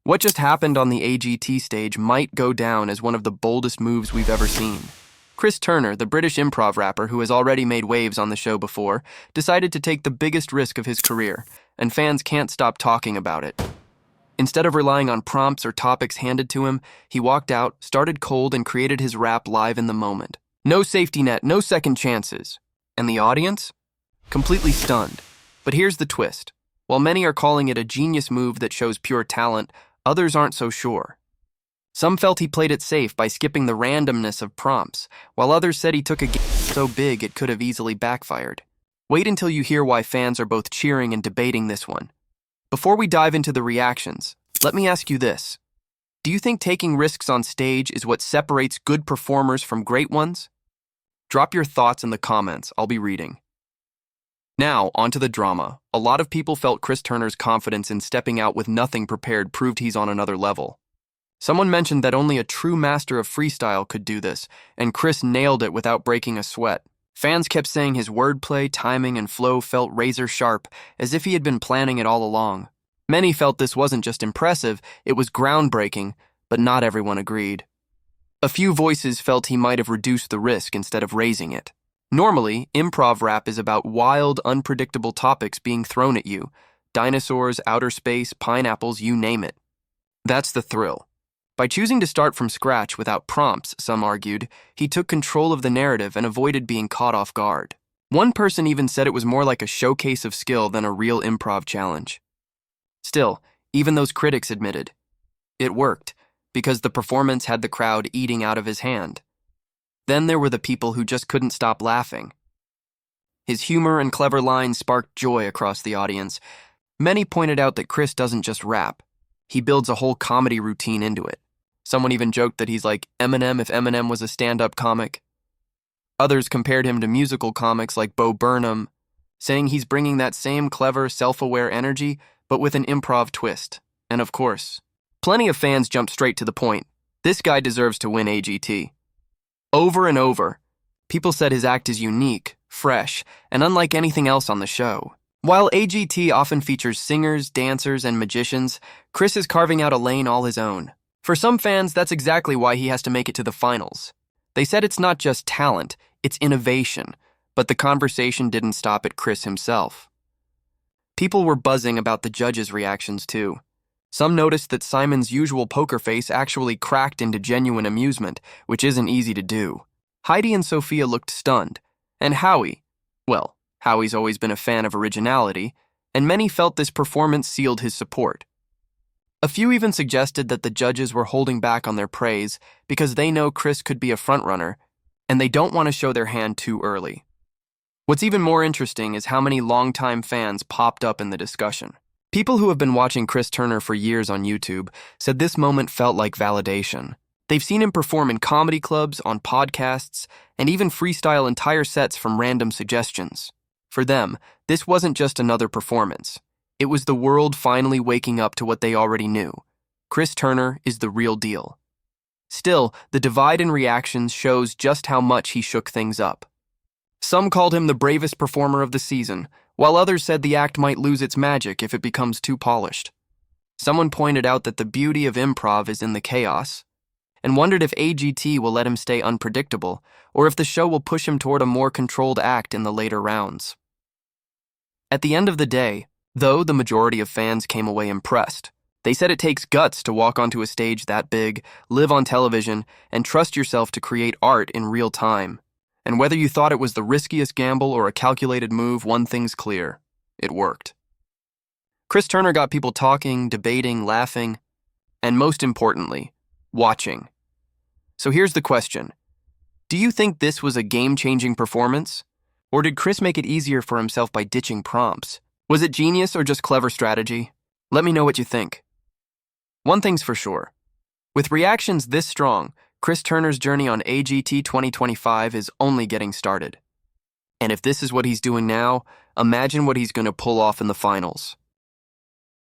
What just happened on the AGT stage might go down as one of the boldest moves we've ever seen. Chris Turner, the British improv rapper who has already made waves on the show before, decided to take the biggest risk of his career, and fans can't stop talking about it. Instead of relying on prompts or topics handed to him, he walked out, started cold, and created his rap live in the moment. No safety net, no second chances. And the audience? Completely stunned. But here's the twist. While many are calling it a genius move that shows pure talent, others aren't so sure. Some felt he played it safe by skipping the randomness of prompts, while others said he took a game so big it could have easily backfired. Wait until you hear why fans are both cheering and debating this one. Before we dive into the reactions, let me ask you this. Do you think taking risks on stage is what separates good performers from great ones? Drop your thoughts in the comments, I'll be reading. Now, onto the drama. A lot of people felt Chris Turner's confidence in stepping out with nothing prepared proved he's on another level. Someone mentioned that only a true master of freestyle could do this, and Chris nailed it without breaking a sweat. Fans kept saying his wordplay, timing, and flow felt razor sharp, as if he had been planning it all along. Many felt this wasn't just impressive, it was groundbreaking, but not everyone agreed. A few voices felt he might have reduced the risk instead of raising it. Normally, improv rap is about wild, unpredictable topics being thrown at you. Dinosaurs, outer space, pineapples, you name it. That's the thrill. By choosing to start from scratch without prompts, some argued, he took control of the narrative and avoided being caught off guard. One person even said it was more like a showcase of skill than a real improv challenge. Still, even those critics admitted, it worked, because the performance had the crowd eating out of his hand. Then there were the people who just couldn't stop laughing. His humor and clever lines sparked joy across the audience. Many pointed out that Chris doesn't just rap. He builds a whole comedy routine into it. Someone even joked that he's like Eminem if Eminem was a stand-up comic. Others compared him to musical comics like Bo Burnham, saying he's bringing that same clever, self-aware energy, but with an improv twist. And of course, plenty of fans jumped straight to the point. This guy deserves to win AGT. Over and over, people said his act is unique, fresh, and unlike anything else on the show. While AGT often features singers, dancers, and magicians, Chris is carving out a lane all his own. For some fans, that's exactly why he has to make it to the finals. They said it's not just talent, it's innovation, but the conversation didn't stop at Chris himself. People were buzzing about the judges' reactions too. Some noticed that Simon's usual poker face actually cracked into genuine amusement, which isn't easy to do. Heidi and Sophia looked stunned, and Howie, well, Howie's always been a fan of originality, and many felt this performance sealed his support. A few even suggested that the judges were holding back on their praise because they know Chris could be a frontrunner, and they don't want to show their hand too early. What's even more interesting is how many longtime fans popped up in the discussion. People who have been watching Chris Turner for years on YouTube said this moment felt like validation. They've seen him perform in comedy clubs, on podcasts, and even freestyle entire sets from random suggestions. For them, this wasn't just another performance. It was the world finally waking up to what they already knew. Chris Turner is the real deal. Still, the divide in reactions shows just how much he shook things up. Some called him the bravest performer of the season, while others said the act might lose its magic if it becomes too polished. Someone pointed out that the beauty of improv is in the chaos, and wondered if AGT will let him stay unpredictable, or if the show will push him toward a more controlled act in the later rounds. At the end of the day, though, the majority of fans came away impressed. They said it takes guts to walk onto a stage that big, live on television, and trust yourself to create art in real time. And whether you thought it was the riskiest gamble or a calculated move, one thing's clear. It worked. Chris Turner got people talking, debating, laughing, and most importantly, watching. So here's the question. Do you think this was a game-changing performance? Or did Chris make it easier for himself by ditching prompts? Was it genius or just clever strategy? Let me know what you think. One thing's for sure. With reactions this strong, Chris Turner's journey on AGT 2025 is only getting started. And if this is what he's doing now, imagine what he's going to pull off in the finals.